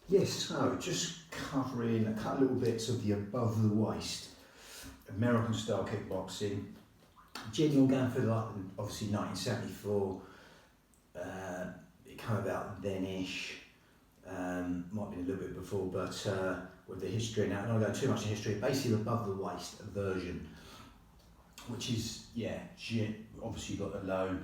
Yes, so just covering a couple little bits of the above the waist American style kickboxing. General going for like obviously 1974. It came about then-ish. Might be a little bit before, but with the history now, I don't go too much in history. Basically, above the waist version, which is obviously you've got the low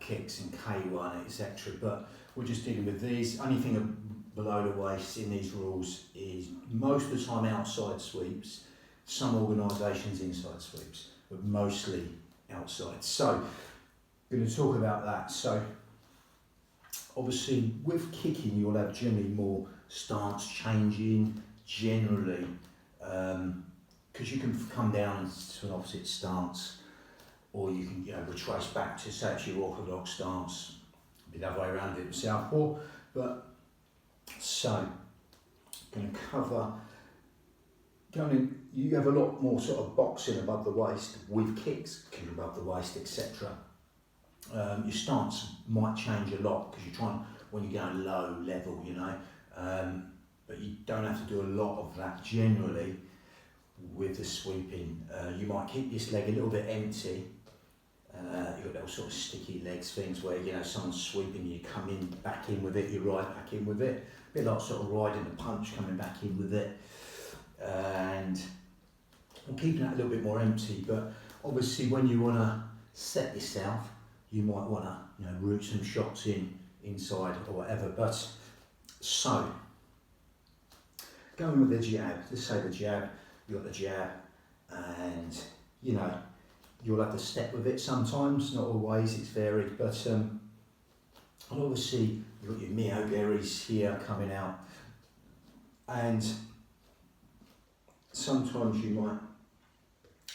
kicks and K1 etc. But we're just dealing with these. Only thing below the waist in these rules is most of the time outside sweeps. Some organisations inside sweeps, but mostly outside. So, I'm going to talk about that. So, obviously, with kicking, you'll have generally more stance changing, generally, because you can come down to an opposite stance, or you can retrace back to say it's your orthodox stance, be the other way around it, southpaw. But so, going to cover. You have a lot more sort of boxing above the waist with kicks, kicking above the waist, etc. Your stance might change a lot because you're trying when you're going low level, but you don't have to do a lot of that generally with the sweeping. You might keep this leg a little bit empty. You've got little sort of sticky legs things where someone's sweeping, you come in back in with it, you ride back in with it. A bit like sort of riding a punch, coming back in with it. And I'm keeping that a little bit more empty, but obviously when you want to set yourself, you might want to root some shots inside or whatever. But so going with the jab, let's say the jab, you've got the jab, and you'll have to step with it sometimes, not always, it's varied, but and obviously you've got your Mio berries here coming out, and sometimes you might,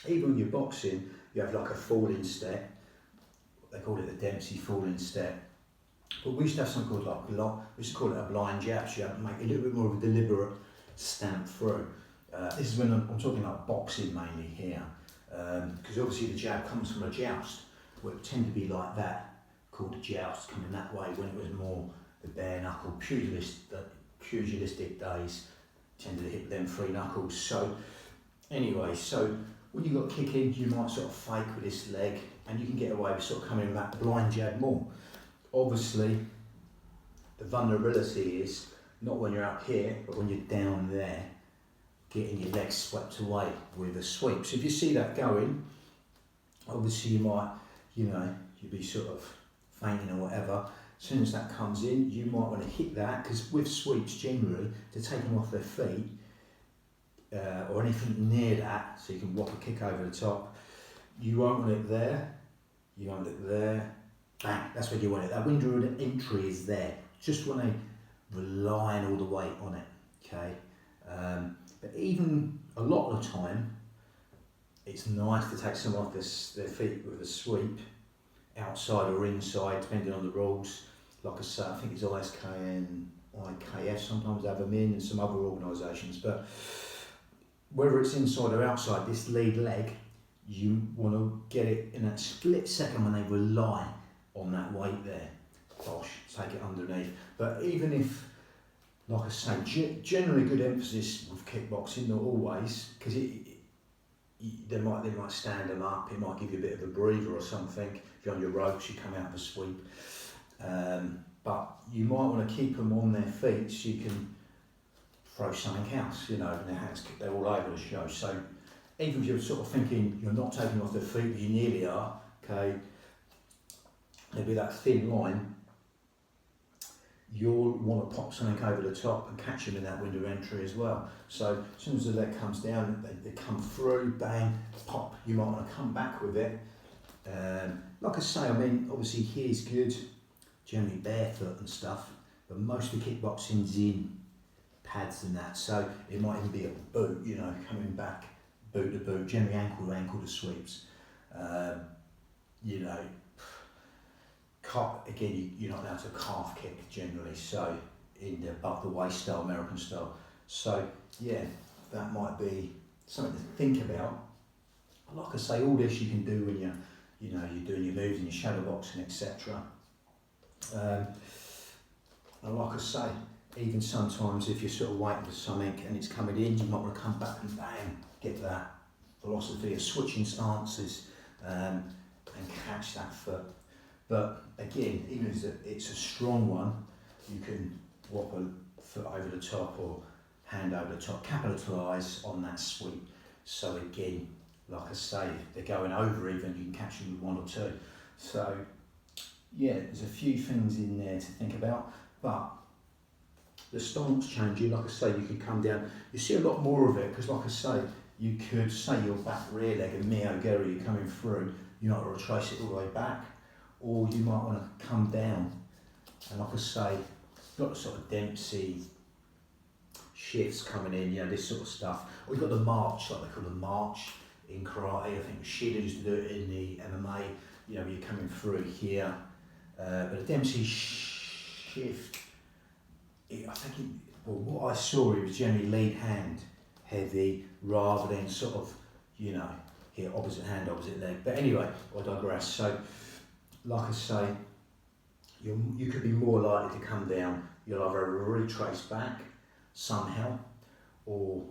even when you're boxing, you have like a falling step. They call it the Dempsey falling step. But we used to have something called we used to call it a blind jab, so you have to make a little bit more of a deliberate stamp through. This is when I'm talking like boxing mainly here, because obviously the jab comes from a joust, where it would tend to be like that, called a joust, coming that way, when it was more the bare knuckle, pugilistic days. Tended to hit them three knuckles. So anyway, so when you've got kicking, you might sort of fake with this leg, and you can get away with sort of coming with that blind jab more. Obviously, the vulnerability is not when you're up here, but when you're down there, getting your legs swept away with a sweep. So if you see that going, obviously you might, you'd be sort of fainting or whatever. As soon as that comes in, you might want to hit that, because with sweeps generally, to take them off their feet, or anything near that, so you can whop a kick over the top, you won't want it there, you want it there, bang, that's where you want it. That window of entry is there, just want to rely all the weight on it, okay? But even a lot of the time, it's nice to take some off their feet with a sweep, outside or inside, depending on the rules. Like I say, I think it's ISK and IKF sometimes have them in, and some other organisations. But whether it's inside or outside, this lead leg, you want to get it in that split second when they rely on that weight there. Gosh, take it underneath. But even if, like I say, generally good emphasis with kickboxing, not always, because they might stand them up, it might give you a bit of a breather or something. If you're on your ropes, you come out of a sweep. But you might want to keep them on their feet so you can throw something else, and their hands, they're all over the show. So even if you're sort of thinking you're not taking off their feet, but you nearly are, okay, there'll be that thin line. You'll want to pop something over the top and catch them in that window of entry as well. So as soon as the leg comes down, they come through, bang, pop. You might want to come back with it. Like I say, obviously here's good, generally barefoot and stuff, but most of the kickboxing's in pads and that, so it might even be a boot, coming back, boot to boot, generally ankle to ankle to sweeps. Again, you're not allowed to calf kick generally, so in the above the waist style, American style. So yeah, that might be something to think about. Like I say, all this you can do when you're doing your moves and your shadow boxing, etc. And like I say, even sometimes if you're sort of waiting for something and it's coming in, you might want to come back and bang, get that philosophy of switching stances and catch that foot. But again, even if it's a strong one, you can whop a foot over the top or hand over the top, capitalise on that sweep. So again, like I say, they're going over even, you can catch them with one or two. So yeah, there's a few things in there to think about, but the stance changing, like I say, you can come down, you see a lot more of it, because like I say, you could say your back rear leg and Miyogiri, you're coming through, you might want to trace it all the way back, or you might want to come down, and like I say, you've got the sort of Dempsey shifts coming in, you know, this sort of stuff. We've got the march, like they call the march in karate. I think Shida used to do it in the MMA, you know, you're coming through here. But a Dempsey shift, what I saw, it was generally lead hand heavy rather than sort of, you know, here opposite hand, opposite leg. But anyway, I digress. So, like I say, you could be more likely to come down. You'll either retrace back somehow, or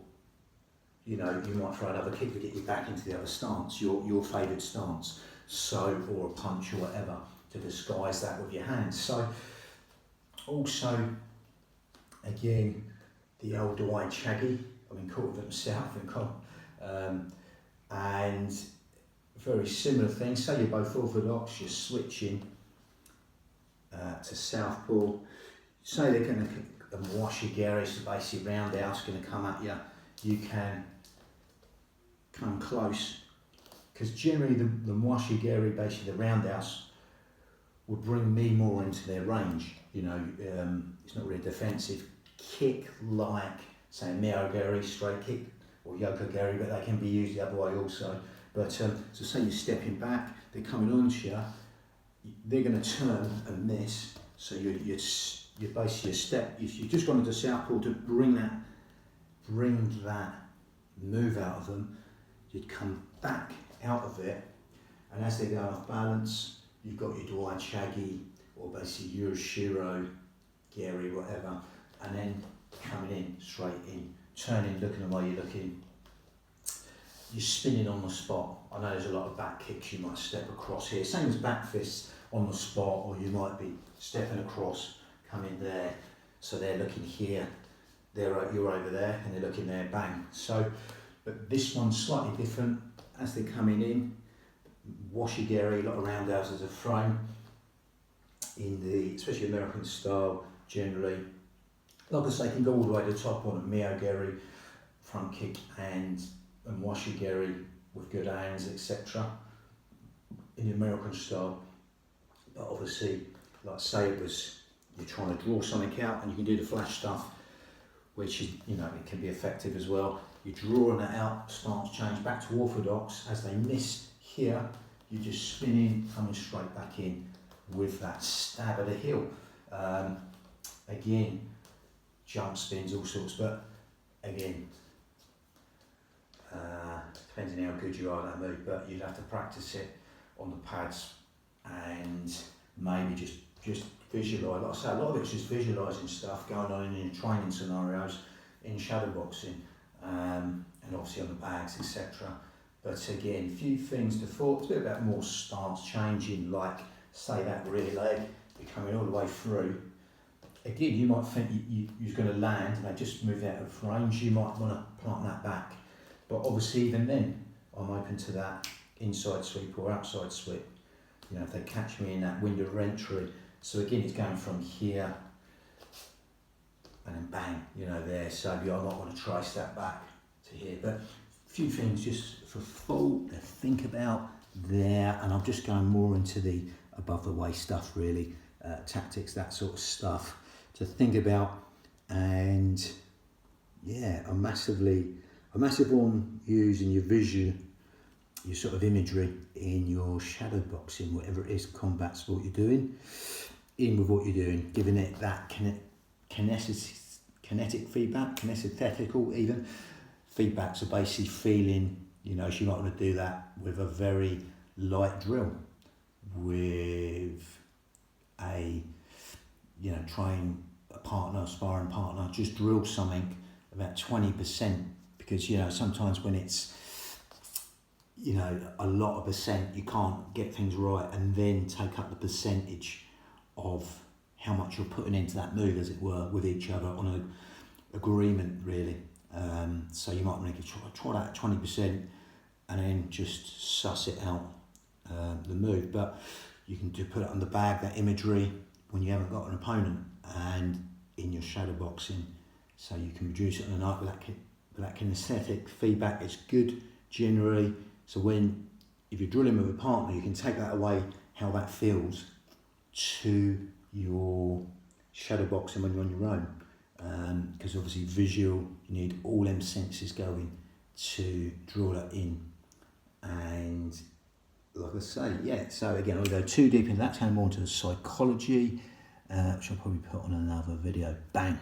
you know, you might throw another kick to get you back into the other stance, your favoured stance. So, or a punch or whatever to disguise that with your hands. So, also, again, the old Dwight Chaggy, I've been caught with it myself, and very similar things. Say you're both orthodox, you're switching to southpaw. Say they're going to washigeri, so basically roundhouse going to come at you. You can come close, because generally the washigeri, basically the roundhouse, would bring me more into their range. You know, it's not really defensive. Kick like, say, Miyogiri, straight kick, or Yokogiri, but they can be used the other way also. But so say you're stepping back, they're coming onto you, they're going to turn and miss. So you're basically a step. You've just gone into southpaw to bring that move out of them. You'd come back out of it, and as they go off balance, you've got your Dwight Chaggy, or basically your Shiro, Gary, whatever, and then coming in, straight in, turning, looking the way you're looking. You're spinning on the spot. I know there's a lot of back kicks, you might step across here, same as back fists on the spot, or you might be stepping across, coming there, so they're looking here, you're over there, and they're looking there, bang. So, but this one's slightly different. As they're coming in, washigeri, a lot of roundhouses are thrown in the, especially American style, generally. Like I say, can go all the way to the top on a Miyogiri, front kick and washigeri with good hands, etc. in the American style. But obviously, like say it was, you're trying to draw something out and you can do the flash stuff, which is, you know, it can be effective as well. You're drawing that out, stance change back to orthodox. As they miss here, you're just spinning, coming straight back in with that stab of the heel. Again, jump spins, all sorts, but again, depends on how good you are at that move, but you'd have to practice it on the pads and maybe just visualise. Like I say, a lot of it's just visualising stuff going on in your training scenarios, in shadowboxing, and obviously on the bags, etc. But again, a few things to thought. It's a bit about more stance changing, like say that rear leg, you're coming all the way through. Again, you might think you're going to land and they just move out of range. You might want to plant that back. But obviously even then, I'm open to that inside sweep or outside sweep. You know, if they catch me in that window of entry. So again, it's going from here and then bang, you know, there. So I might want to trace that back to here. But a few things just for thought to think about there. And I'm just going more into the above the waist stuff really, tactics, that sort of stuff to think about. And yeah, a massive on using your vision, your sort of imagery in your shadow boxing, whatever it is, combat sport you're doing, in with what you're doing, giving it that kinetic feedback, kinesthetical even feedback. So basically feeling, you know, so you might want to do that with a very light drill, with a, you know, trying a partner, sparring partner, just drill something about 20%, because you know sometimes when it's, you know, a lot of percent, you can't get things right, and then take up the percentage of how much you're putting into that move, as it were, with each other on an agreement, really. So you might make a try that at 20%, and then just suss it out, the move. But you can put it on the bag, that imagery, when you haven't got an opponent, and in your shadow boxing, so you can produce it on the night with that kinesthetic feedback. It's good generally. So if you're drilling with a partner, you can take that away, how that feels, to your shadow boxing when you're on your own. Because obviously visual, you need all them senses going to draw that in. And like I say, yeah, so again, I'll go too deep into that, going more into the psychology, which I'll probably put on another video. Bang.